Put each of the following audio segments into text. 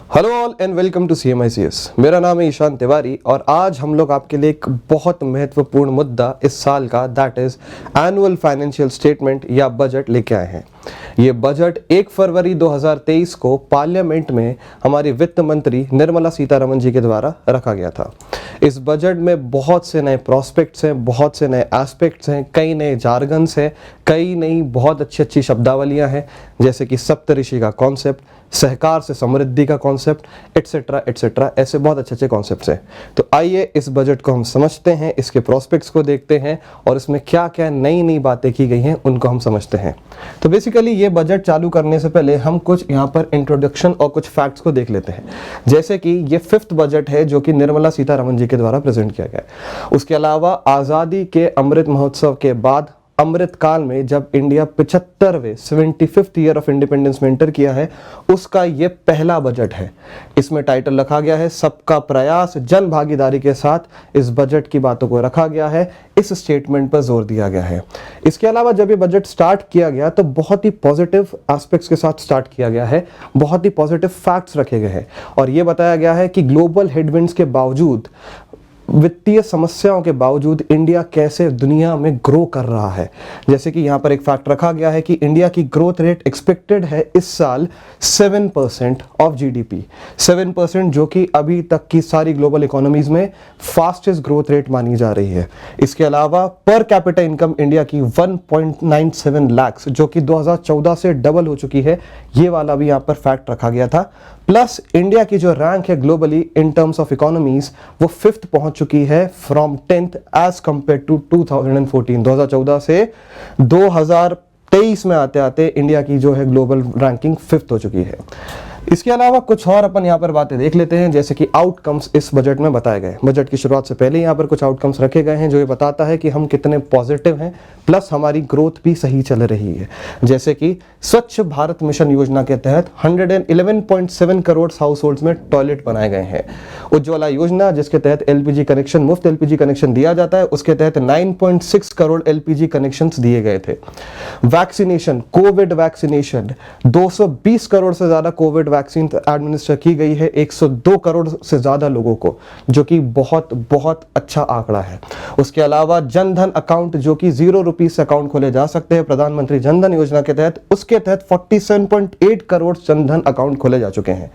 Hello all and welcome to CMICS। मेरा नाम है ईशान तिवारी और आज हम लोग आपके लिए एक बहुत महत्वपूर्ण मुद्दा इस साल का that is annual financial statement या बजट लेके आए हैं। ये बजट 1 फरवरी 2023 को पार्लियामेंट में हमारी वित्त मंत्री निर्मला सीतारमण जी के द्वारा रखा गया था। इस बजट में बहुत से नए प्रॉस्पेक्ट्स हैं, बहुत से नए एस्पेक्ट्स हैं, कई नए जार्गन्स हैं, कई नई बहुत अच्छी अच्छी शब्दावलियां हैं, जैसे कि सप्तऋषि का कॉन्सेप्ट, सहकार से समृद्धि का कॉन्सेप्ट, एटसेट्रा एटसेट्रा, ऐसे बहुत अच्छे अच्छे कॉन्सेप्ट्स हैं। तो आइए इस बजट को हम समझते हैं, इसके प्रॉस्पेक्ट्स को देखते हैं और इसमें क्या क्या नई नई बातें की गई हैं उनको हम समझते हैं। तो बेसिकली ये बजट चालू करने से पहले हम कुछ यहाँ पर इंट्रोडक्शन और कुछ फैक्ट्स को देख लेते हैं। जैसे कि ये 5th बजट है जो कि निर्मला सीतारमण जी के द्वारा प्रेजेंट किया गया है। उसके अलावा आज़ादी के अमृत महोत्सव के बाद अमृत काल में जब इंडिया 75वें 75th ईयर ऑफ इंडिपेंडेंस में एंटर किया है, उसका ये पहला बजट है। इसमें टाइटल रखा गया है सबका प्रयास, जन भागीदारी के साथ इस बजट की बातों को रखा गया है, इस स्टेटमेंट पर जोर दिया गया है। इसके अलावा जब ये बजट स्टार्ट किया गया तो बहुत ही पॉजिटिव एस्पेक्ट्स के साथ स्टार्ट किया गया है, बहुत ही पॉजिटिव फैक्ट्स रखे गए हैं और ये बताया गया है कि ग्लोबल हेडविंड्स के बावजूद, वित्तीय समस्याओं के बावजूद इंडिया कैसे दुनिया में ग्रो कर रहा है। जैसे कि यहाँ पर एक फैक्ट रखा गया है कि इंडिया की ग्रोथ रेट एक्सपेक्टेड है इस साल 7% ऑफ GDP, 7% जो कि अभी तक की सारी ग्लोबल इकोनॉमीज में फास्टेस्ट ग्रोथ रेट मानी जा रही है। इसके अलावा पर कैपिटा इनकम इंडिया की 1.97 लाख जो कि 2014 से डबल हो चुकी है, ये वाला भी यहाँ पर फैक्ट रखा गया था। प्लस इंडिया की जो रैंक है globally in terms of economies वो 5th पहुंच चुकी है from 10th as compare to 2014। 2014 से 2023 में आते आते इंडिया की जो है ग्लोबल रैंकिंग 5th हो चुकी है। इसके अलावा कुछ और अपन यहाँ पर बातें देख लेते हैं, जैसे कि आउटकम्स इस बजट में बताए गए। बजट की शुरुआत से पहले यहाँ पर कुछ आउटकम्स रखे गए हैं जो ये बताता है कि हम कितने पॉजिटिव हैं, प्लस हमारी ग्रोथ भी सही चल रही है। जैसे कि स्वच्छ भारत मिशन योजना के तहत 111.7 करोड़ हाउस होल्ड्स में टॉयलेट बनाए गए हैं। उज्ज्वला योजना जिसके तहत LPG कनेक्शन, मुफ्त LPG कनेक्शन दिया जाता है, उसके तहत 9.6 करोड़ LPG कनेक्शन दिए गए थे। वैक्सीनेशन, कोविड वैक्सीनेशन, 220 करोड़ से ज्यादा कोविड वैक्सीन एडमिनिस्टर की गई है 102 करोड़ से ज्यादा लोगों को, जो कि बहुत बहुत अच्छा आंकड़ा है। उसके अलावा जनधन अकाउंट जो कि 0 रुपीज से अकाउंट खोले जा सकते हैं प्रधानमंत्री जनधन योजना के तहत, उसके तहत 47.8 करोड़ जनधन अकाउंट खोले जा चुके हैं।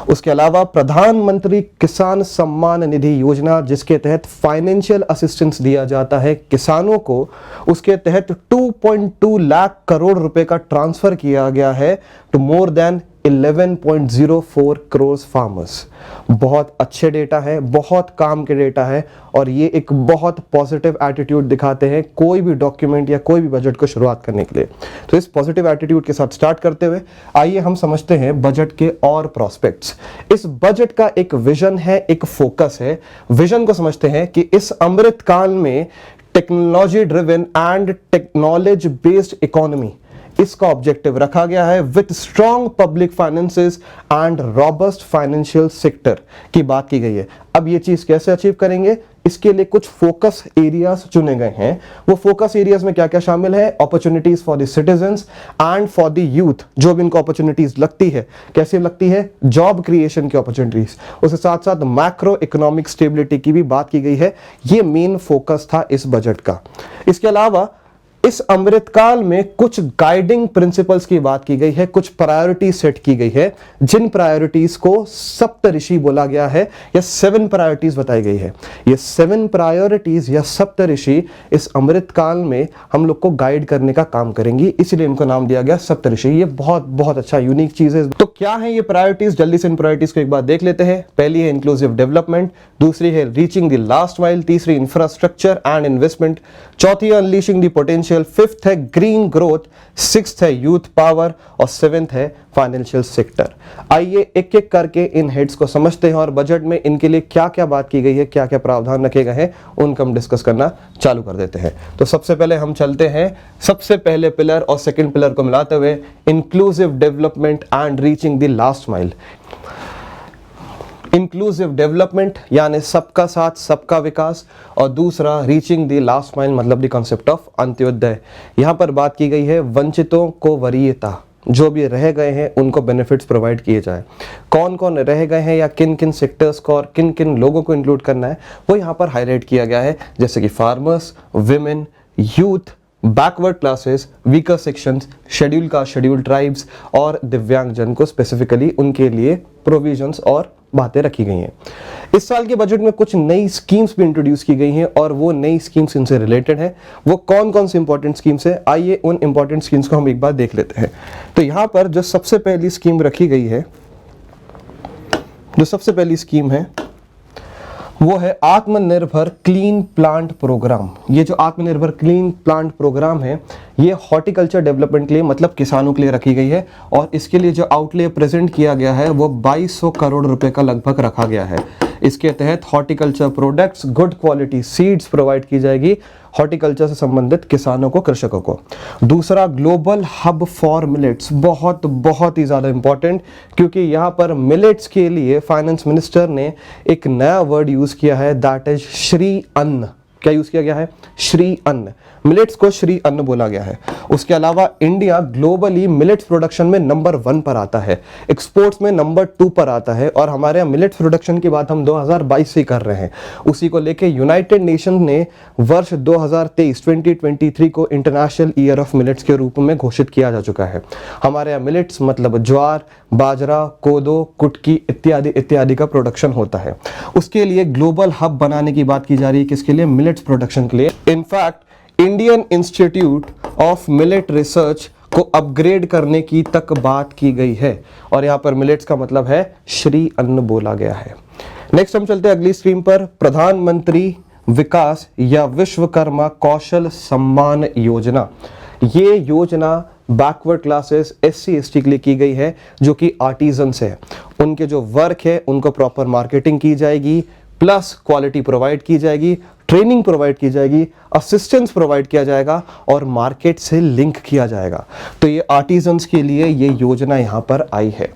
उसके अलावा प्रधानमंत्री किसान सम्मान निधि योजना जिसके तहत फाइनेंशियल असिस्टेंस दिया जाता है किसानों को, उसके तहत 2.2 लाख करोड़ रुपए का ट्रांसफर किया गया है to more than 11.04 crore farmers. बहुत अच्छे डेटा है, बहुत काम के डेटा है और ये एक बहुत पॉजिटिव एटीट्यूड दिखाते हैं कोई भी डॉक्यूमेंट या कोई भी बजट को शुरुआत करने के लिए। तो इस पॉजिटिव एटीट्यूड के साथ स्टार्ट करते हुए आइए हम समझते हैं बजट के और प्रॉस्पेक्ट्स। इस बजट का एक विजन है, एक फोकस है। विजन को समझते हैं कि इस अमृत काल में technology driven and technology based economy, इसका ऑब्जेक्टिव रखा गया है with strong public finances and robust financial sector की बात की गई है। अब ये चीज कैसे अचीव करेंगे, इसके लिए कुछ फोकस एरियाज चुने गए हैं। वो फोकस एरियाज में क्या क्या शामिल है? Opportunities for the citizens and for the youth, जो भी इनको अपॉर्चुनिटीज लगती है, कैसे लगती है? जॉब क्रिएशन की अपॉर्चुनिटीज। उसके साथ साथ मैक्रो इकोनॉमिक स्टेबिलिटी की भी बात की गई है। ये मेन फोकस था इस बजट का। इसके अलावा इस अमृतकाल में कुछ गाइडिंग प्रिंसिपल्स की बात की गई है, कुछ प्रायोरिटी सेट की गई है, जिन प्रायोरिटीज को सप्तऋषि बोला गया है या 7 प्रायोरिटीज बताई गई है। ये 7 प्रायोरिटीज या सप्तऋषि इस अमृतकाल में हम लोग को गाइड करने का काम करेंगी, इसलिए इनको नाम दिया गया सप्तऋषि। ये बहुत बहुत अच्छा यूनिक चीज है। तो क्या है ये प्रायोरिटीज? जल्दी से इन प्रायोरिटीज को एक बार देख लेते हैं। पहली है इंक्लूसिव डेवलपमेंट, दूसरी है रीचिंग द लास्ट माइल, तीसरी इंफ्रास्ट्रक्चर एंड इन्वेस्टमेंट, चौथी है अनलीशिंग द पोटेंशियल, 5th है ग्रीन ग्रोथ, 6th है यूथ पावर और 7th है फाइनेंशियल सेक्टर। आइए एक एक करके इन हेड्स को समझते हैं और बजट में इनके लिए क्या क्या बात की गई है, क्या क्या प्रावधान रखे गए हैं, उनको हम डिस्कस करना चालू कर देते हैं। तो सबसे पहले हम चलते हैं सबसे पहले पिलर और सेकंड पिलर को मिलाते हुए, inclusive development and reaching the last mile. Inclusive development यानी सबका साथ सबका विकास, और दूसरा रीचिंग द लास्ट माइल मतलब द कॉन्सेप्ट ऑफ अंत्योदय। यहां पर बात की गई है वंचितों को वरीयता, जो भी रह गए हैं उनको बेनिफिट्स प्रोवाइड किए जाए। कौन कौन रह गए हैं या किन किन सेक्टर्स को और किन किन लोगों को इंक्लूड करना है वो यहाँ पर हाईलाइट किया गया है, जैसे कि farmers, women, youth, backward classes, weaker sections, schedule caste, schedule tribes और दिव्यांगजन को स्पेसिफिकली उनके लिए प्रोविजंस और बातें रखी गई हैं। इस साल के बजट में कुछ नई स्कीम्स भी इंट्रोड्यूस की गई हैं और वो नई स्कीम्स इनसे रिलेटेड है। वो कौन कौन सी इंपॉर्टेंट स्कीम्स है, आइए उन इंपॉर्टेंट स्कीम्स को हम एक बार देख लेते हैं। तो यहाँ पर जो सबसे पहली स्कीम रखी गई है, जो सबसे पहली स्कीम है वो है आत्मनिर्भर क्लीन प्लांट प्रोग्राम। ये जो आत्मनिर्भर क्लीन प्लांट प्रोग्राम है ये हॉर्टिकल्चर डेवलपमेंट के लिए मतलब किसानों के लिए रखी गई है और इसके लिए जो आउटले प्रेजेंट किया गया है वो 2200 करोड़ रुपए का लगभग रखा गया है। इसके तहत horticulture products, good quality seeds provide की जाएगी हॉर्टिकल्चर से संबंधित किसानों को, कृषकों को। दूसरा, ग्लोबल हब फॉर मिलेट्स, बहुत ही ज़्यादा इंपॉर्टेंट, क्योंकि यहाँ पर मिलेट्स के लिए फाइनेंस मिनिस्टर ने एक नया वर्ड यूज़ किया है, दैट इज श्री अन्न। क्या यूज़ किया गया है? श्री अन्न। मिलेट्स को श्री अन्न बोला गया है। उसके अलावा इंडिया ग्लोबली मिलेट्स प्रोडक्शन में नंबर 1 पर आता है, एक्सपोर्ट्स में नंबर 2 पर आता है और हमारे यहाँ मिलेट्स प्रोडक्शन की बात हम 2022 से कर रहे हैं। उसी को लेके यूनाइटेड नेशन ने वर्ष 2023 को इंटरनेशनल ईयर ऑफ मिलेट्स के रूप में घोषित किया जा चुका है। हमारे यहाँ मिलेट्स मतलब ज्वार, बाजरा, कोदो, कुटकी इत्यादि इत्यादि का प्रोडक्शन होता है। उसके लिए ग्लोबल हब बनाने की बात की जा रही है, किसके लिए? मिलेट्स प्रोडक्शन के लिए। In fact Indian institute of millet research को अपग्रेड करने की तक बात की गई है और यहाँ पर मिलेट्स का मतलब है श्री अन्न बोला गया है। नेक्स्ट हम चलते हैं अगली स्क्रीन पर, प्रधानमंत्री विकास या विश्वकर्मा कौशल सम्मान योजना। ये योजना बैकवर्ड क्लासेस, SC ST के लिए की गई है जो कि आर्टिजन्स है। उनके जो वर्क है उनको प्रॉपर मार्केटिंग की जाएगी, प्लस क्वालिटी प्रोवाइड की जाएगी, ट्रेनिंग प्रोवाइड की जाएगी, असिस्टेंस प्रोवाइड किया जाएगा और मार्केट से लिंक किया जाएगा। तो ये आर्टिजन्स के लिए ये योजना यहाँ पर आई है।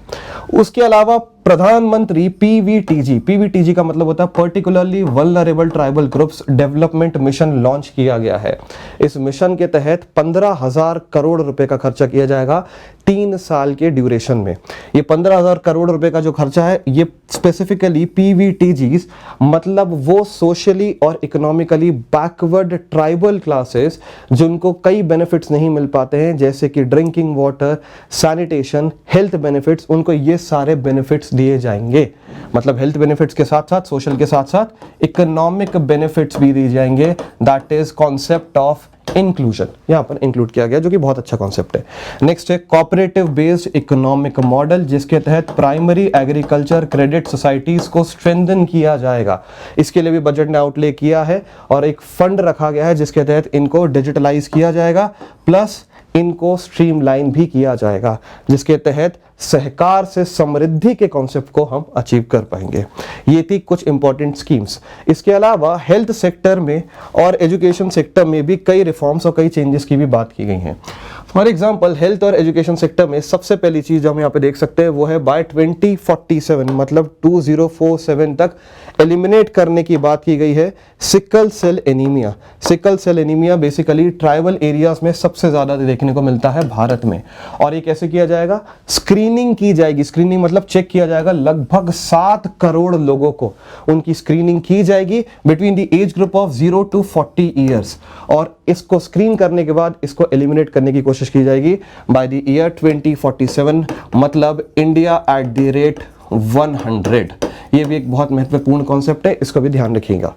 उसके अलावा प्रधानमंत्री PVTG का मतलब होता है particularly vulnerable tribal groups development mission launch किया गया है। इस मिशन के तहत 15,000 करोड़ रुपए का खर्चा किया जाएगा 3 साल के ड्यूरेशन में। ये 15,000 करोड़ रुपए का जो खर्चा है ये स्पेसिफिकली PVTGs मतलब वो सोशली और इकोनॉमिकली बैकवर्ड ट्राइबल क्लासेस जिनको कई बेनिफिट्स नहीं मिल पाते हैं, जैसे कि drinking water, sanitation, health benefits, उनको ये सारे बेनिफिट्स दिए जाएंगे। मतलब हेल्थ बेनिफिट्स के साथ साथ, सोशल के साथ साथ इकोनॉमिक बेनिफिट्स भी दिए जाएंगे। That is concept of inclusion यहाँ पर इंक्लूड किया गया, जो कि बहुत अच्छा कॉन्सेप्ट है। नेक्स्ट है कोऑपरेटिव बेस्ड इकोनॉमिक मॉडल, जिसके तहत प्राइमरी एग्रीकल्चर क्रेडिट सोसाइटीज को स्ट्रेंथन किया जाएगा। इसके लिए भी बजट ने आउटले किया है और एक फंड रखा गया है जिसके तहत इनको डिजिटलाइज किया जाएगा, प्लस इनको स्ट्रीमलाइन भी किया जाएगा, जिसके तहत सहकार से समृद्धि के कॉन्सेप्ट को हम अचीव कर पाएंगे। ये थी कुछ इंपॉर्टेंट स्कीम्स। इसके अलावा हेल्थ सेक्टर में और एजुकेशन सेक्टर में भी कई रिफॉर्म्स और कई चेंजेस की भी बात की गई हैं। फॉर एग्जांपल हेल्थ और एजुकेशन सेक्टर में सबसे पहली चीज जो हम यहाँ पे देख सकते हैं वो है बाय 2047 मतलब 2047 तक एलिमिनेट करने की बात की गई है sickle cell anaemia. Sickle cell anaemia basically tribal areas में सबसे ज्यादा देखने को मिलता है भारत में। और ये कैसे किया जाएगा? स्क्रीनिंग की जाएगी। स्क्रीनिंग मतलब चेक किया जाएगा, लगभग 7 करोड़ लोगों को उनकी स्क्रीनिंग की जाएगी between the age group of 0 to 40 years. और इसको स्क्रीन करने के बाद इसको एलिमिनेट करने की कोशिश की जाएगी बाय द ईयर 2047 मतलब इंडिया एट द रेट 100। ये भी एक बहुत महत्वपूर्ण कॉन्सेप्ट है, इसको भी ध्यान रखिएगा।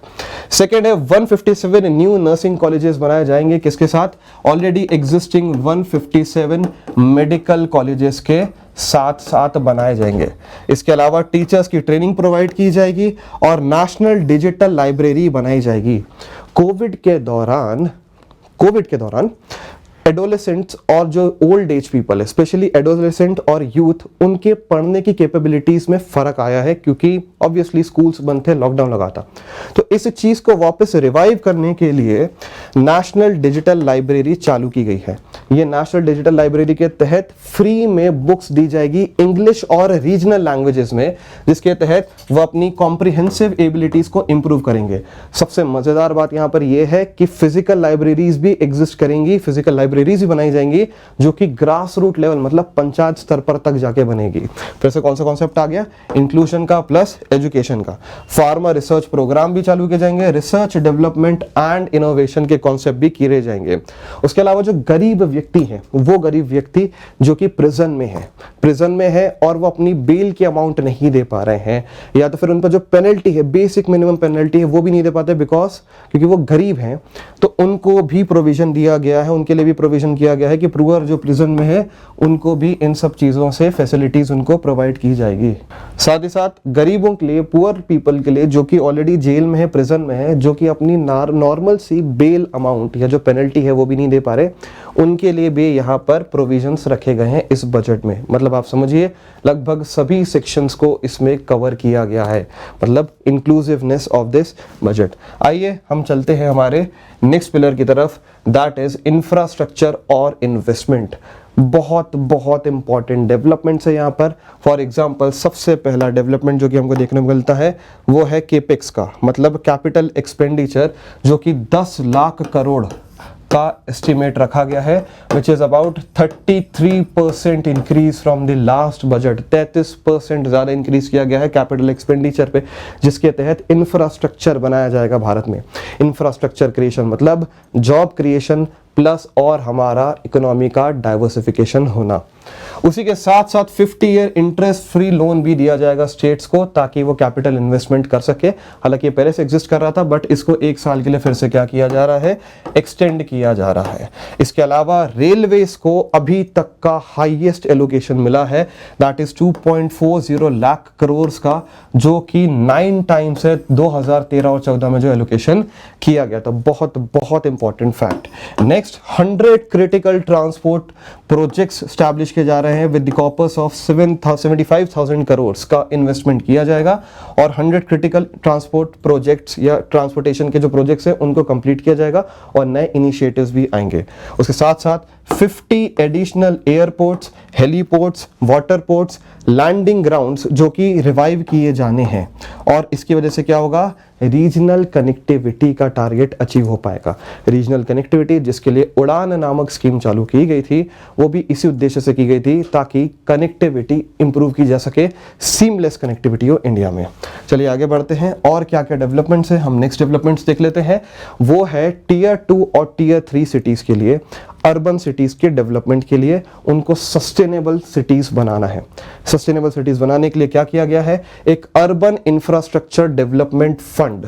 सेकेंड है 157 न्यू नर्सिंग कॉलेजेस बनाए जाएंगे, किसके साथ? ऑलरेडी एग्जिस्टिंग 157 मेडिकल कॉलेजेस के साथ साथ बनाए जाएंगे। इसके अलावा टीचर्स की ट्रेनिंग प्रोवाइड की जाएगी और नेशनल डिजिटल लाइब्रेरी बनाई जाएगी। कोविड के दौरान एडोलेसेंट्स और जो ओल्ड एज पीपल है, स्पेशली एडोलेसेंट और यूथ, उनके पढ़ने की कैपेबिलिटीज में फर्क आया है क्योंकि ऑब्वियसली स्कूल्स बंद थे, लॉकडाउन लगा था। तो इस चीज को वापस रिवाइव करने के लिए नेशनल डिजिटल लाइब्रेरी चालू की गई है। ये नेशनल डिजिटल लाइब्रेरी के तहत फ्री में बुक्स दी जाएगी इंग्लिश और रीजनल लैंग्वेजेस में, जिसके तहत वो अपनी कॉम्प्रिहेंसिव एबिलिटीज को इंप्रूव करेंगे। सबसे मजेदार बात यहाँ पर यह है कि फिजिकल लाइब्रेरीज भी एग्जिस्ट करेंगी। फिजिकल लाइब्रेरी लाइब्रेरीज भी बनाई जाएंगी जो कि ग्रास रूट लेवल मतलब पंचायत स्तर पर तक जाके बनेगी। फिर से कौन सा कॉन्सेप्ट आ गया, इंक्लूजन का प्लस एजुकेशन का। फार्मर रिसर्च प्रोग्राम भी चालू किए जाएंगे, रिसर्च डेवलपमेंट एंड इनोवेशन के कॉन्सेप्ट भी किए जाएंगे। उसके अलावा जो गरीब व्यक्ति है, वो गरीब व्यक्ति जो कि प्रिजन में है और वो अपनी बेल की अमाउंट नहीं दे पा रहे हैं, या तो फिर उन पर जो पेनल्टी है, बेसिक मिनिमम पेनल्टी है, वो भी नहीं दे पाते बिकॉज क्योंकि वो गरीब हैं, तो उनको भी प्रोविजन दिया गया है, उनके लिए भी प्रोविजन किया गया है कि पुअर जो प्रिजन में है उनको भी इन सब चीजों से फैसिलिटीज उनको प्रोवाइड की जाएगी। साथ ही साथ गरीबों के लिए, पुअर पीपल के लिए जो कि ऑलरेडी जेल में है, प्रिजन में है, जो कि अपनी नॉर्मल सी बेल अमाउंट या जो पेनल्टी है वो भी नहीं दे पा रहे, उनके लिए भी यहाँ पर प्रोविजंस रखे गए हैं इस बजट में। मतलब आप समझिए लगभग सभी सेक्शंस को इसमें कवर किया गया है, मतलब इंक्लूसिवनेस ऑफ दिस बजट। आइए हम चलते हैं हमारे नेक्स्ट पिलर की तरफ, दैट इज इंफ्रास्ट्रक्चर और इन्वेस्टमेंट। बहुत बहुत इंपॉर्टेंट डेवलपमेंट्स है यहाँ पर। फॉर एग्जांपल सबसे पहला डेवलपमेंट जो कि हमको देखने को मिलता है वो है केपेक्स का, मतलब कैपिटल एक्सपेंडिचर, जो कि 10 लाख करोड़ का एस्टिमेट रखा गया है, which is about 33% increase from the last budget. 33% ज्यादा इंक्रीज किया गया है कैपिटल एक्सपेंडिचर पे, जिसके तहत इंफ्रास्ट्रक्चर बनाया जाएगा भारत में। इंफ्रास्ट्रक्चर क्रिएशन मतलब जॉब क्रिएशन प्लस और हमारा इकोनॉमी का डाइवर्सिफिकेशन होना। उसी के साथ साथ 50 ईयर इंटरेस्ट फ्री लोन भी दिया जाएगा स्टेट्स को, ताकि वो कैपिटल इन्वेस्टमेंट कर सके। हालांकि ये पहले से एग्जिस्ट कर रहा था, बट इसको 1 साल के लिए फिर से क्या किया जा रहा है, एक्सटेंड किया जा रहा है। इसके अलावा रेलवेज को अभी तक का हाईएस्ट एलोकेशन मिला है, दैट इज 2.40 लाख करोड़ का, जो कि 9 टाइम्स है 2013 और 14 में जो एलोकेशन किया गया था। बहुत बहुत important fact. Next, 100 critical transport projects establish किए जा रहे हैं with the corpus of 75,000 crore का इन्वेस्टमेंट किया जाएगा, और 100 क्रिटिकल ट्रांसपोर्ट प्रोजेक्ट्स या ट्रांसपोर्टेशन के जो प्रोजेक्ट्स हैं उनको कंप्लीट किया जाएगा और नए इनिशिएटिव्स भी आएंगे। उसके साथ साथ 50 additional airports, heliports, water ports, landing grounds जो कि रिवाइव किए जाने हैं, और इसकी वजह से क्या होगा, रीजनल कनेक्टिविटी का टारगेट अचीव हो पाएगा। रीजनल कनेक्टिविटी जिसके लिए उड़ान नामक स्कीम चालू की गई थी, वो भी इसी उद्देश्य से की गई थी ताकि कनेक्टिविटी इंप्रूव की जा सके, सीमलेस कनेक्टिविटी हो इंडिया में। चलिए आगे बढ़ते हैं, और क्या क्या डेवलपमेंट्स है हम नेक्स्ट डेवलपमेंट्स देख लेते हैं। वो है टियर 2 और टियर 3 सिटीज के लिए, अर्बन सिटीज के डेवलपमेंट के लिए उनको सस्टेनेबल सिटीज बनाना है। सस्टेनेबल सिटीज बनाने के लिए क्या किया गया है, एक urban infrastructure development fund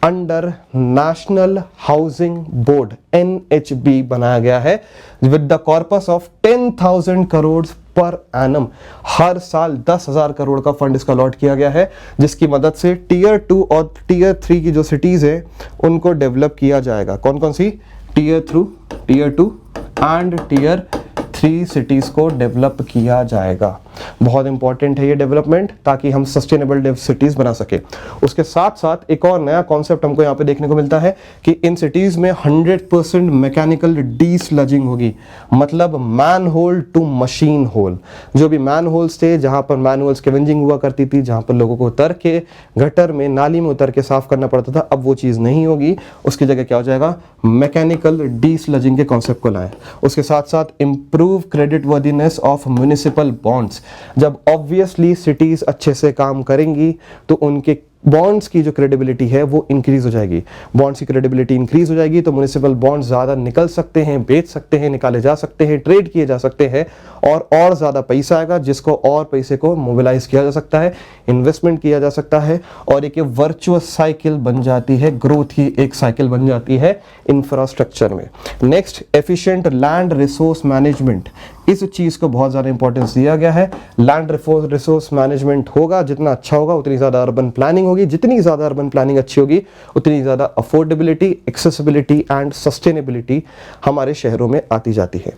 under national housing board NHB बनाया गया है with the corpus of 10,000 crore per annum. हर साल 10,000 करोड़ का फंड इसका अलॉट किया गया है, जिसकी मदद से टियर 2 और टियर 3 की जो सिटीज है उनको डेवलप किया जाएगा। कौन कौन सी, टियर 2 एंड टियर 3 सिटीज को डेवलप किया जाएगा। बहुत इंपॉर्टेंट है ये डेवलपमेंट, ताकि हम सस्टेनेबल सिटीज बना सके। उसके साथ साथ एक और नया कॉन्सेप्ट हमको यहाँ पे देखने को मिलता है कि इन सिटीज में 100% मैकेनिकल डीस्लजिंग होगी, मतलब manhole to machine hole. जो भी मैन होल्स थे, जहां पर मैनुअल स्कैवेंजिंग हुआ करती थी, जहां पर लोगों को उतर के गटर में, नाली में उतर के साफ करना पड़ता था, अब वो चीज नहीं होगी। उसकी जगह क्या हो जाएगा, मैकेनिकल डीस्लजिंग के कॉन्सेप्ट को लाएं। उसके साथ साथ improve credit worthiness of municipal bonds. जब ऑब्वियसली सिटीज अच्छे से काम करेंगी तो उनके बॉन्ड्स की जो क्रेडिबिलिटी है वो इंक्रीज हो जाएगी। बॉन्ड्स की क्रेडिबिलिटी इंक्रीज हो जाएगी तो म्युनिसिपल बॉन्ड्स ज़्यादा निकल सकते हैं, बेच सकते हैं, निकाले जा सकते हैं, ट्रेड किए जा सकते हैं, और ज़्यादा पैसा आएगा, जिसको और पैसे को मोबिलाइज किया जा सकता है, इन्वेस्टमेंट किया जा सकता है, और एक वर्चुअस साइकिल बन जाती है, ग्रोथ की एक साइकिल बन जाती है इंफ्रास्ट्रक्चर में। Next, efficient land resource management. इस चीज को बहुत ज्यादा इंपॉर्टेंस दिया गया है। लैंड रिसोर्स मैनेजमेंट होगा, जितना अच्छा होगा उतनी ज्यादा अर्बन प्लानिंग होगी, जितनी ज्यादा अर्बन प्लानिंग अच्छी होगी उतनी ज्यादा अफोर्डेबिलिटी, एक्सेसिबिलिटी एंड सस्टेनेबिलिटी हमारे शहरों में आती जाती है।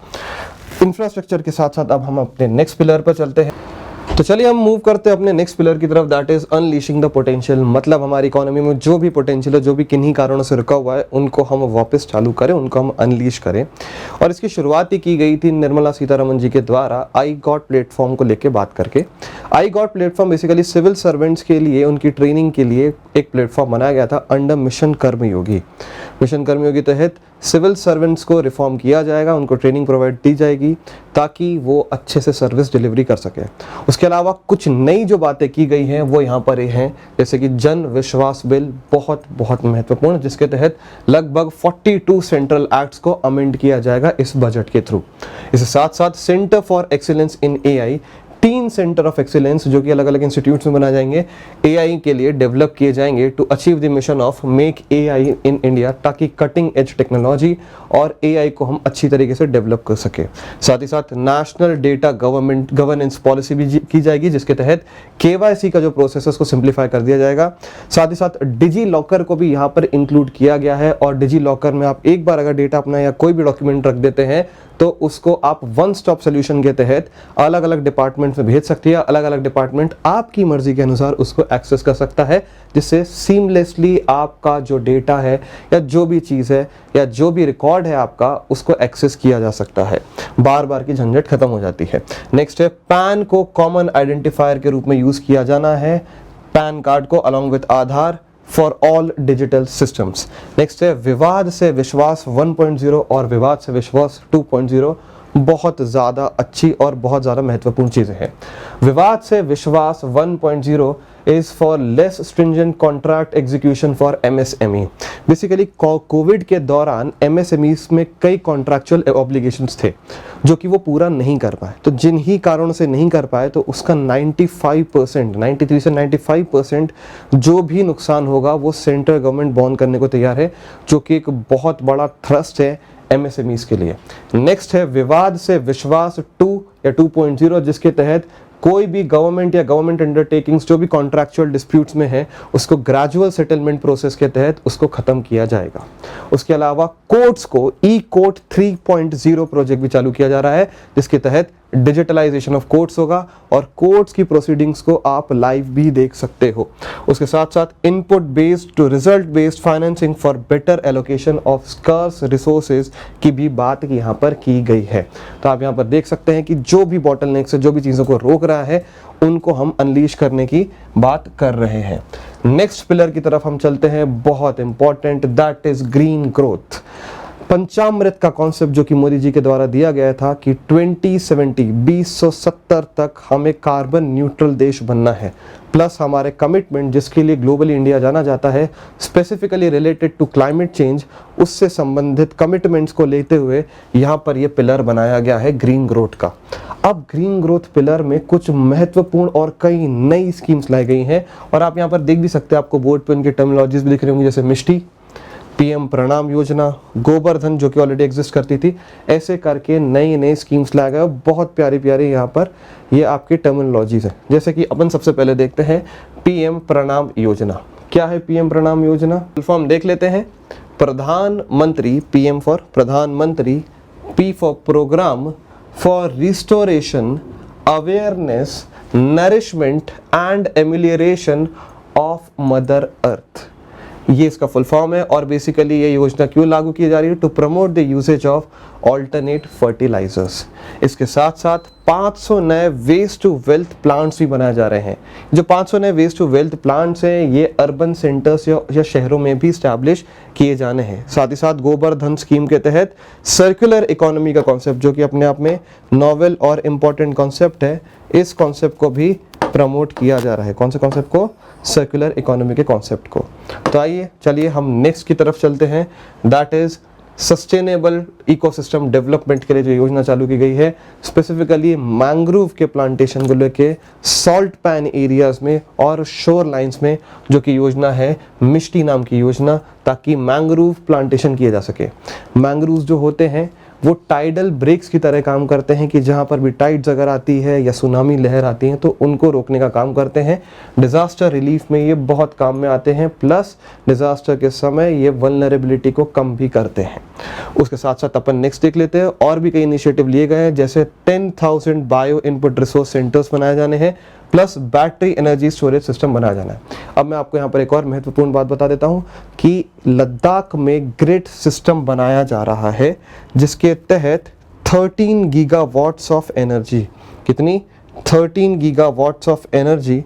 इंफ्रास्ट्रक्चर के साथ साथ अब हम अपने नेक्स्ट पिलर पर चलते हैं। तो चलिए हम मूव करते हैं अपने नेक्स्ट पिलर की तरफ, that is unleashing the potential. मतलब हमारी इकोनॉमी में जो भी पोटेंशियल है, जो भी किन्हीं कारणों से रुका हुआ है, उनको हम वापस चालू करें, उनको हम अनलीश करें। और इसकी शुरुआत ही की गई थी निर्मला सीतारमण जी के द्वारा आई गॉट प्लेटफॉर्म को लेकर बात करके। IGOT platform basically civil servants के लिए, उनकी ट्रेनिंग के लिए एक प्लेटफॉर्म बनाया गया था अंडर मिशन कर्मयोगी। मिशन कर्मियों के तहत सिविल सर्वेंट्स को रिफॉर्म किया जाएगा, उनको ट्रेनिंग प्रोवाइड दी जाएगी ताकि वो अच्छे से सर्विस डिलीवरी कर सके। उसके अलावा कुछ नई जो बातें की गई हैं वो यहाँ पर ये हैं, जैसे कि जन विश्वास बिल बहुत बहुत महत्वपूर्ण, जिसके तहत लगभग 42 सेंट्रल एक्ट्स को अमेंड किया जाएगा इस बजट के थ्रू। इसके साथ साथ centre for excellence in AI, 3 centre of excellence जो कि अलग अलग इंस्टीट्यूट्स में बनाए जाएंगे, एआई के लिए डेवलप किए जाएंगे to achieve the mission of make AI in India, ताकि कटिंग एज टेक्नोलॉजी और एआई को हम अच्छी तरीके से डेवलप कर सके। साथ ही साथ नेशनल डेटा गवर्नेंस पॉलिसी भी की जाएगी, जिसके तहत केवाईसी का जो प्रोसेस है उसको सिंप्लीफाई कर दिया जाएगा। साथ ही साथ डिजी लॉकर को भी यहाँ पर इंक्लूड किया गया है, और डिजी लॉकर में आप एक बार अगर डेटा अपना या कोई भी डॉक्यूमेंट रख देते हैं तो उसको आप वन स्टॉप सोल्यूशन के तहत अलग अलग डिपार्टमेंट में भेज सकती है। अलग अलग डिपार्टमेंट आपकी मर्जी के अनुसार उसको एक्सेस कर सकता है, जिससे सीमलेसली आपका जो डेटा है या जो भी चीज़ है या जो भी रिकॉर्ड है आपका, उसको एक्सेस किया जा सकता है। बार बार की झंझट खत्म हो जाती है। नेक्स्ट है पैन को कॉमन आइडेंटिफायर के रूप में यूज़ किया जाना है, पैन कार्ड को along with Aadhaar for all digital systems. Next है विवाद से विश्वास 1.0 और विवाद से विश्वास 2.0, बहुत ज़्यादा अच्छी और बहुत ज़्यादा महत्वपूर्ण चीज़ें हैं। विवाद से विश्वास 1.0 is for less stringent contract execution for MSME। Basically Covid के दौरान MSMEs में कई कॉन्ट्रैक्चुअल ऑब्लिगेशंस थे जो कि वो पूरा नहीं कर पाए, तो जिन्हीं कारणों से नहीं कर पाए तो उसका 95%, 93 से 95% जो भी नुकसान होगा वो सेंट्रल गवर्नमेंट बॉन्ड करने को तैयार है, जो कि एक बहुत बड़ा थ्रस्ट है MSMEs के लिए। नेक्स्ट है विवाद से विश्वास 2 या 2.0, जिसके तहत कोई भी गवर्नमेंट या गवर्नमेंट अंडरटेकिंग्स जो भी कॉन्ट्रैक्चुअल डिस्प्यूट्स में है उसको ग्रेजुअल सेटलमेंट प्रोसेस के तहत उसको खत्म किया जाएगा। उसके अलावा कोर्ट्स को ई कोर्ट 3.0 प्रोजेक्ट भी चालू किया जा रहा है, जिसके तहत डिजिटलाइजेशन ऑफ कोर्ट्स होगा और कोर्ट्स की प्रोसीडिंग्स को आप लाइव भी देख सकते हो। उसके साथ साथ input based to result based financing for better allocation of scarce resources की भी बात यहाँ पर की गई है। तो आप यहाँ पर देख सकते हैं कि जो भी बॉटलनेक्स है, जो भी चीज़ों को रोक रहा है, उनको हम अनलीश करने की बात कर रहे हैं। नेक्स्ट पिलर की तरफ हम चलते हैं, बहुत important, that is green growth. पंचामृत का कॉन्सेप्ट जो कि मोदी जी के द्वारा दिया गया था कि 2070 तक हमें कार्बन न्यूट्रल देश बनना है, प्लस हमारे कमिटमेंट जिसके लिए ग्लोबली इंडिया जाना जाता है, specifically related to climate change, उससे संबंधित कमिटमेंट्स को लेते हुए यहाँ पर ये पिलर बनाया गया है ग्रीन ग्रोथ का। अब ग्रीन ग्रोथ पिलर में कुछ महत्वपूर्ण और कई नई स्कीम्स लाई गई हैं, और आप यहाँ पर देख भी सकते हैं, आपको बोर्ड पे उनकी टर्मिनोलॉजीज भी दिख रही होंगी, जैसे मिष्टी, PM प्रणाम योजना, गोवर्धन जो कि ऑलरेडी एग्जिस्ट करती थी, ऐसे करके नई नई स्कीम्स लाए गए। बहुत प्यारी प्यारी यहाँ पर ये आपकी टर्मिनोलॉजीज है। जैसे कि अपन सबसे पहले देखते हैं PM प्रणाम योजना। क्या है PM प्रणाम योजना? फुल फॉर्म देख लेते हैं। प्रधानमंत्री, PM फॉर प्रधानमंत्री, P for program for restoration, awareness, nourishment and amelioration of mother earth, ये इसका फुल फॉर्म है। और बेसिकली ये योजना क्यों लागू की जा रही है? To promote the usage of alternate fertilisers. इसके साथ साथ 500 नए वेस्ट टू वेल्थ प्लांट्स भी बनाए जा रहे हैं। जो 500 नए वेस्ट टू वेल्थ प्लांट्स हैं ये अर्बन सेंटर्स या शहरों में भी स्टैब्लिश किए जाने हैं। साथ ही साथ गोवर्धन स्कीम के तहत सर्कुलर इकोनॉमी का कॉन्सेप्ट, जो कि अपने आप में नॉवेल और इम्पोर्टेंट कॉन्सेप्ट है, इस कॉन्सेप्ट को भी प्रमोट किया जा रहा है। कौन से कॉन्सेप्ट को? सर्कुलर इकोनॉमी के कॉन्सेप्ट को। तो आइए चलिए हम नेक्स्ट की तरफ चलते हैं, that is sustainable ecosystem development के लिए जो योजना चालू की गई है, स्पेसिफिकली मैंग्रोव के प्लांटेशन को लेके सॉल्ट पैन एरियाज में और शोर लाइंस में, जो कि योजना है मिष्टी नाम की योजना, ताकि मैंग्रोव प्लांटेशन किए जा सके। मैंग्रोव जो होते हैं वो टाइडल ब्रेक्स की तरह काम करते हैं, कि जहाँ पर भी टाइड्स अगर आती है या सुनामी लहर आती है तो उनको रोकने का काम करते हैं। डिज़ास्टर रिलीफ में ये बहुत काम में आते हैं, प्लस डिज़ास्टर के समय ये वल्नरेबिलिटी को कम भी करते हैं। उसके साथ साथ अपन नेक्स्ट देख लेते हैं, और भी कई इनिशिएटिव लिए गए हैं, जैसे 10,000 बायो इनपुट रिसोर्स सेंटर्स बनाए जाने हैं, plus battery energy storage system बनाया जाना है। अब मैं आपको यहाँ पर एक और महत्वपूर्ण बात बता देता हूँ कि लद्दाख में ग्रिड सिस्टम बनाया जा रहा है, जिसके तहत 13 गीगावाट्स ऑफ एनर्जी, कितनी? 13 गीगावाट्स ऑफ एनर्जी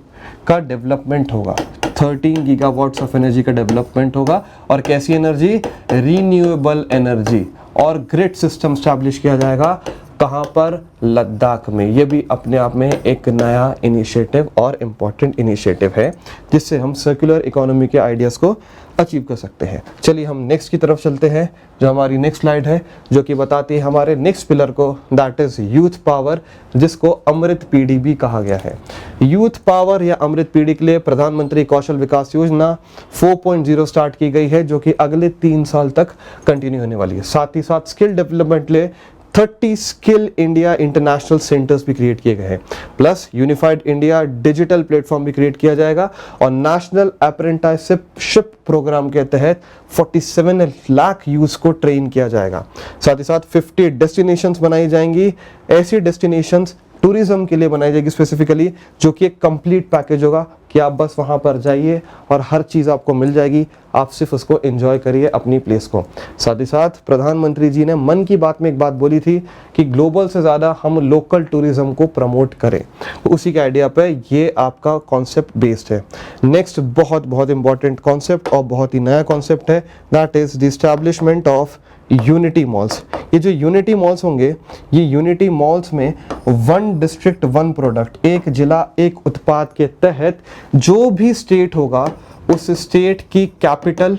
का डेवलपमेंट होगा। 13 गीगावाट्स ऑफ एनर्जी का डेवलपमेंट होगा। और कैसी एनर्जी? Renewable energy. और ग्रिड सिस्टम स्टैब्लिश किया जाएगा कहाँ पर? लद्दाख में। ये भी अपने आप में एक नया इनिशिएटिव और इम्पॉर्टेंट इनिशिएटिव है जिससे हम सर्कुलर इकोनॉमी के आइडियाज़ को अचीव कर सकते हैं। चलिए हम नेक्स्ट की तरफ चलते हैं, जो हमारी नेक्स्ट स्लाइड है, जो कि बताती है हमारे नेक्स्ट पिलर को, दैट इज यूथ पावर, जिसको अमृत पीढ़ी भी कहा गया है। यूथ पावर या अमृत पीढ़ी के लिए प्रधानमंत्री कौशल विकास योजना 4.0 स्टार्ट की गई है, जो कि अगले 3 साल तक कंटिन्यू होने वाली है। साथ ही साथ स्किल डेवलपमेंट लिए 30 स्किल इंडिया इंटरनेशनल सेंटर्स भी क्रिएट किए गए हैं, plus unified India digital platform भी क्रिएट किया जाएगा। और नेशनल अप्रेंटिसशिप प्रोग्राम के तहत 47 लाख यूथ को ट्रेन किया जाएगा। साथ ही साथ 50 डेस्टिनेशंस बनाई जाएंगी। ऐसी डेस्टिनेशंस टूरिज्म के लिए बनाई जाएगी स्पेसिफिकली, जो कि एक कंप्लीट पैकेज होगा कि आप बस वहाँ पर जाइए और हर चीज़ आपको मिल जाएगी, आप सिर्फ उसको एंजॉय करिए अपनी प्लेस को। साथ ही साथ प्रधानमंत्री जी ने मन की बात में एक बात बोली थी कि ग्लोबल से ज़्यादा हम लोकल टूरिज्म को प्रमोट करें, तो उसी के आइडिया पे ये आपका कॉन्सेप्ट बेस्ड है। नेक्स्ट बहुत बहुत इंपॉर्टेंट कॉन्सेप्ट और बहुत ही नया कॉन्सेप्ट है, that is the establishment of unity malls. ये जो यूनिटी मॉल्स होंगे, ये यूनिटी मॉल्स में 1 डिस्ट्रिक्ट 1 प्रोडक्ट, एक जिला एक उत्पाद के तहत जो भी स्टेट होगा उस स्टेट की कैपिटल,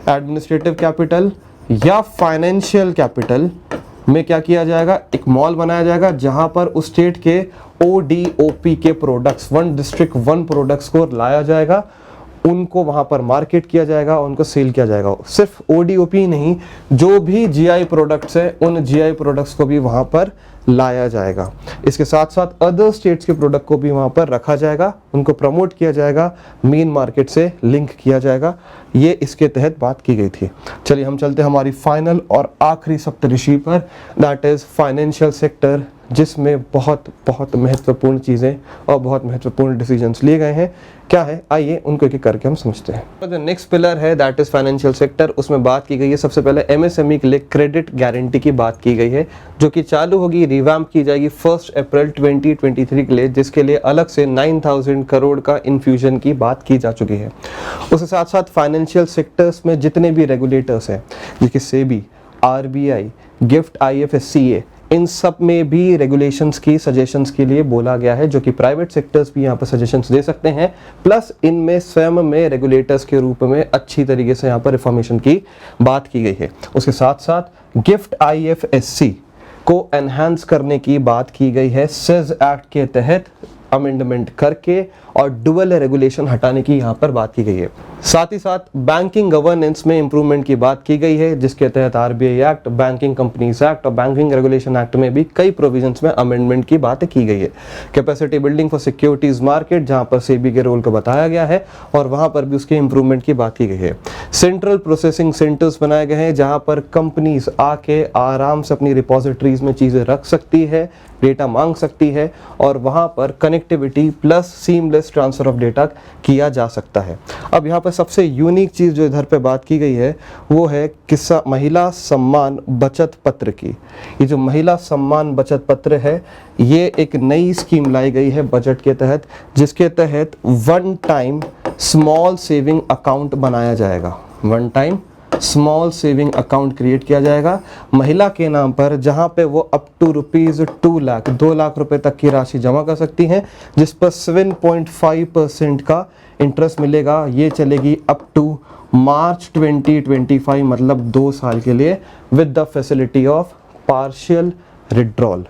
एडमिनिस्ट्रेटिव कैपिटल या फाइनेंशियल कैपिटल में क्या किया जाएगा? एक मॉल बनाया जाएगा जहां पर उस स्टेट के ODOP के प्रोडक्ट्स, 1 डिस्ट्रिक्ट 1 प्रोडक्ट्स को लाया जाएगा, उनको वहां पर मार्केट किया जाएगा, उनको सेल किया जाएगा। सिर्फ ODOP नहीं, जो भी GI प्रोडक्ट्स है उन GI प्रोडक्ट्स को भी वहां पर लाया जाएगा। इसके साथ साथ अदर स्टेट्स के प्रोडक्ट को भी वहां पर रखा जाएगा, उनको प्रमोट किया जाएगा, मेन मार्केट से लिंक किया जाएगा। ये इसके तहत बात की गई थी। चलिए हम चलते हैं हमारी फाइनल और आखिरी सप्तऋषि पर, दैट इज फाइनेंशियल सेक्टर, जिसमें बहुत बहुत महत्वपूर्ण चीज़ें और बहुत महत्वपूर्ण डिसीजंस लिए गए हैं। क्या है, आइए उनको एक करके हम समझते हैं। तो जो नेक्स्ट पिलर है दैट इज फाइनेंशियल सेक्टर, उसमें बात की गई है सबसे पहले MSME के लिए क्रेडिट गारंटी की बात की गई है, जो कि चालू होगी, रिवैम्प की जाएगी 1 अप्रैल 2023 के लिए, जिसके लिए अलग से 9000 करोड़ का इन्फ्यूजन की बात की जा चुकी है। उसके साथ साथ फाइनेंशियल सेक्टर्स में जितने भी रेगुलेटर्स हैं, जैसे सेबी, RBI, गिफ्ट, IFSCA, इन सब में भी रेगुलेशंस की सजेशंस के लिए बोला गया है, जो कि प्राइवेट सेक्टर्स भी यहाँ पर सजेशंस दे सकते हैं। प्लस इनमें स्वयं में रेगुलेटर्स के रूप में अच्छी तरीके से यहाँ पर रिफॉर्मेशन की बात की गई है। उसके साथ साथ गिफ्ट IFSC को एनहांस करने की बात की गई है, सेज एक्ट के तहत अमेंडमेंट करके, और डुअल रेगुलेशन हटाने की यहाँ पर बात की गई है। साथ ही साथ बैंकिंग गवर्नेंस में इंप्रूवमेंट की बात की गई है, जिसके तहत RBI act, banking companies act और बैंकिंग रेगुलेशन एक्ट में भी कई प्रोविजंस में अमेंडमेंट की बात की गई है। Capacity building for securities market, जहां पर सेबी के रोल को बताया गया है और वहां पर भी उसके इंप्रूवमेंट की बात की गई है। सेंट्रल प्रोसेसिंग सेंटर्स बनाए गए हैं, जहां पर कंपनीज आके आराम से अपनी रिपोजिटरीज में चीजें रख सकती है, डेटा मांग सकती है, और वहां पर connectivity plus seamless transfer of data किया जा सकता है। अब यहाँ पर सबसे यूनिक चीज़ जो इधर पे बात की गई है वो है किस्सा महिला सम्मान बचत पत्र की। ये जो महिला सम्मान बचत पत्र है, ये एक नई स्कीम लाई गई है बजट के तहत, जिसके तहत 1 टाइम स्मॉल सेविंग अकाउंट बनाया जाएगा। 1 time small saving account create किया जाएगा महिला के नाम पर, जहां पे वो अप टू ₹2 लाख रुपए तक की राशि जमा कर सकती हैं, जिस पर 7.5% का इंटरेस्ट मिलेगा। ये चलेगी अप टू मार्च 2025, मतलब 2 साल के लिए, with the facility of partial withdrawal.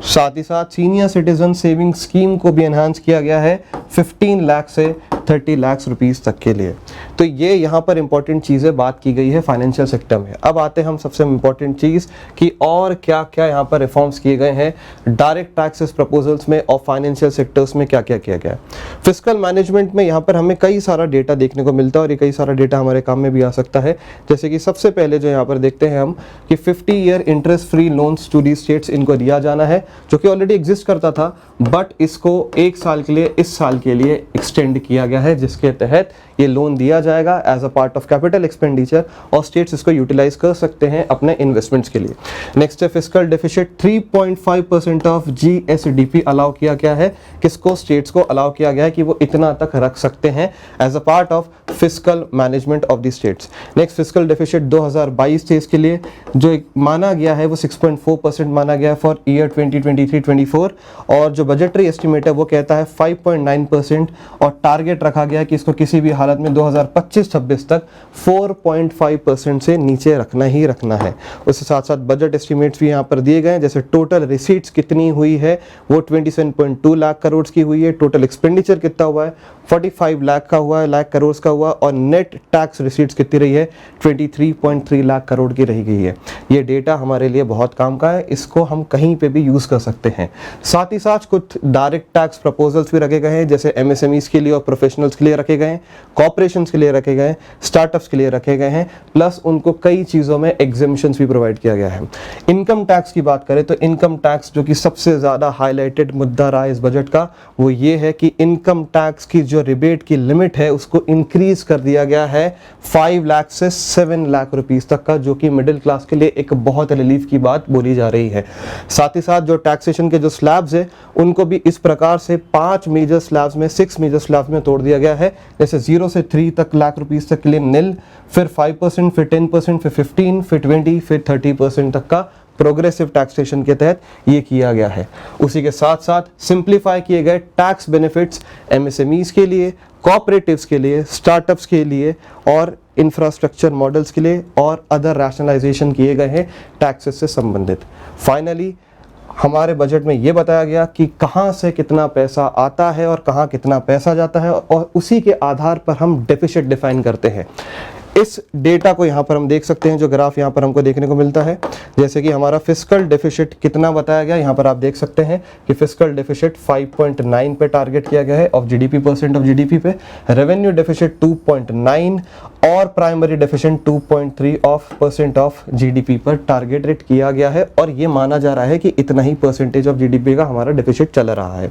साथ ही साथ सीनियर सिटीजन सेविंग स्कीम को भी एनहांस किया गया है 15 लाख से 30 लाख रुपीस तक के लिए। तो ये यहाँ पर इंपॉर्टेंट चीज़ें बात की गई है फाइनेंशियल सेक्टर में। अब आते हैं हम सबसे इंपॉर्टेंट चीज़ कि और क्या क्या यहाँ पर रिफॉर्म्स किए गए हैं डायरेक्ट टैक्सेस प्रपोजल्स में और फाइनेंशियल सेक्टर्स में क्या क्या किया गया है। फिस्कल मैनेजमेंट में यहाँ पर हमें कई सारा डेटा देखने को मिलता है और ये कई सारा डेटा हमारे काम में भी आ सकता है। जैसे कि सबसे पहले जो यहाँ पर देखते हैं हम कि 50 year interest free loans to the states इनको दिया जाना है, जो कि ऑलरेडी एग्जिस्ट करता था, बट इसको 1 साल के लिए इस साल के लिए एक्सटेंड किया गया गया है जिसके तहत ये लोन दिया जाएगा as a part of capital expenditure और स्टेट्स इसको यूटिलाइज कर सकते हैं अपने इन्वेस्टमेंट्स के लिए। नेक्स्ट है fiscal deficit 3.5% of GSDP allow किया गया है, किसको, स्टेट्स को अलाउ किया गया है कि वो इतना तक रख सकते हैं as a part of fiscal management of the states. Next fiscal deficit 2022-23 के लिए जो एक माना गया है वो 6.4% माना गया है फॉर ईयर 2023-24 और जो बजटरी एस्टिमेट है वो कहता है 5.9% और टारगेट रखा गया है कि इसको किसी भी हालत में 2025-26 तक 4.5% से नीचे रखना ही रखना है। उसके साथ साथ बजट एस्टिमेट्स भी यहाँ पर दिए गए हैं, जैसे टोटल रिसीट्स कितनी हुई है वो 27.2 लाख करोड़ की हुई है, टोटल एक्सपेंडिचर कितना हुआ है 45 लाख का हुआ है, लाख करोड़ का हुआ, और नेट टैक्स रिसीट्स कितनी रही है 23.3 लाख करोड़ की रही गई है। ये डेटा हमारे लिए बहुत काम का है, इसको हम कहीं पे भी यूज़ कर सकते हैं। साथ ही साथ कुछ डायरेक्ट टैक्स प्रपोजल्स भी रखे गए हैं, जैसे एमएसएमईज के लिए और प्रोफेशनल्स के लिए रखे गए हैं, कॉर्पोरेशंस के लिए रखे गए हैं, स्टार्टअप्स के लिए रखे गए हैं, प्लस उनको कई चीज़ों में एग्जेम्पशंस भी प्रोवाइड किया गया है। इनकम टैक्स की बात करें तो इनकम टैक्स जो कि सबसे ज़्यादा हाईलाइटेड मुद्दा रहा इस बजट का वो ये है कि इनकम टैक्स की जो रिबेट की लिमिट है उसको इंक्रीज कर दिया गया है 5 लाख से 7 लाख रुपीस तक का, जो कि मिडिल क्लास के लिए एक बहुत रिलीफ की बात बोली जा रही है। साथ ही साथ जो टैक्सेशन के जो स्लैब्स है उनको भी इस प्रकार से 5 मेजर स्लैब्स में 6 मेजर स्लैब्स में तोड़ दिया गया है, जैसे 0 से 3 तक लाख रुपीस तक के लिए निल, फिर 5%, फिर 10%, फिर 15, फिर 20, फिर 30% तक का प्रोग्रेसिव टैक्सेशन के तहत ये किया गया है। उसी के साथ साथ सिंप्लीफाई किए गए टैक्स बेनिफिट्स एमएसएमईज के लिए, कोऑपरेटिव्स के लिए, स्टार्टअप्स के लिए और इंफ्रास्ट्रक्चर मॉडल्स के लिए और अदर रैशनलाइजेशन किए गए हैं टैक्सेस से संबंधित। फाइनली हमारे बजट में ये बताया गया कि कहाँ से कितना पैसा आता है और कहाँ कितना पैसा जाता है और उसी के आधार पर हम डेफिसिट डिफाइन करते हैं। इस डेटा को यहाँ पर हम देख सकते हैं, जो ग्राफ यहाँ पर हमको देखने को मिलता है, जैसे कि हमारा फिस्कल डेफिसिट कितना बताया गया, यहाँ पर आप देख सकते हैं कि फिस्कल डेफिसिट 5.9 पे टारगेट किया गया है of GDP, percent of GDP पे, रेवेन्यू डेफिसिट 2.9 और प्राइमरी डेफिसिट 2.3 % ऑफ जीडीपी पर टारगेट रेट किया गया है और ये माना जा रहा है कि इतना ही परसेंटेज ऑफ जीडीपी का हमारा डेफिसिट चल रहा है।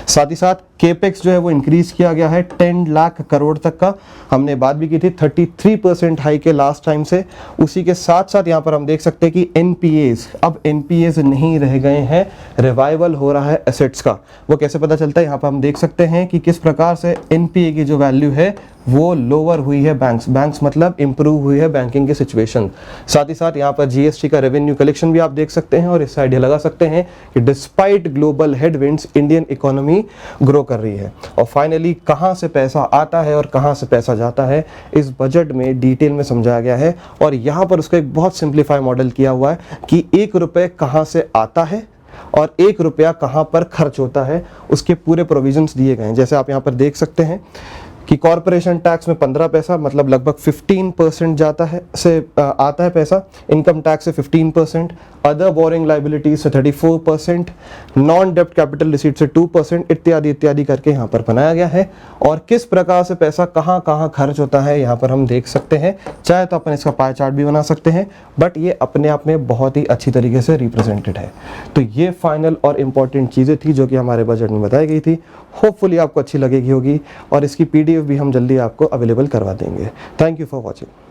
साथ ही साथ केपेक्स जो है वो इंक्रीज किया गया है 10 लाख करोड़ तक का, हमने बात भी की थी 33% हाई के लास्ट टाइम से। उसी के साथ साथ यहाँ पर हम देख सकते हैं कि एनपीएज, अब एनपीएज नहीं रह गए हैं, रिवाइवल हो रहा है एसेट्स का। वो कैसे पता चलता है, यहाँ पर हम देख सकते हैं कि किस प्रकार से एनपीए की जो वैल्यू है वो लोअर हुई है, बैंक्स मतलब इंप्रूव हुई है बैंकिंग की सिचुएशन। साथ ही साथ यहाँ पर जीएसटी का रेवेन्यू कलेक्शन भी आप देख सकते हैं और इससे आइडिया लगा सकते हैं कि despite global headwinds Indian economy grow कर रही है। और फाइनली कहाँ से पैसा आता है और कहाँ से पैसा जाता है इस बजट में डिटेल में समझाया गया है और यहाँ पर उसका एक बहुत सिंप्लीफाई मॉडल किया हुआ है कि 1 रुपये कहाँ से आता है और 1 रुपया कहाँ पर खर्च होता है, उसके पूरे प्रोविजंस दिए गए हैं। जैसे आप यहाँ पर देख सकते हैं कि कॉर्पोरेशन टैक्स में 15 पैसा मतलब लगभग 15% जाता है से आता है पैसा, इनकम टैक्स से 15%, अदर बोरिंग लाइबिलिटीज से 34%, नॉन डेप्ट कैपिटल रिसीट से 2% इत्यादि इत्यादि करके यहाँ पर बनाया गया है। और किस प्रकार से पैसा कहाँ कहाँ खर्च होता है यहाँ पर हम देख सकते हैं। चाहे तो अपन इसका पाई चार्ट भी बना सकते हैं, बट ये अपने आप में बहुत ही अच्छी तरीके से रिप्रेजेंटेड है। तो ये फाइनल और इम्पॉर्टेंट चीज़ें थी जो कि हमारे बजट में बताई गई थी। होपफुली आपको अच्छी लगेगी होगी और इसकी PDF भी हम जल्दी आपको अवेलेबल करवा देंगे। Thank you for watching.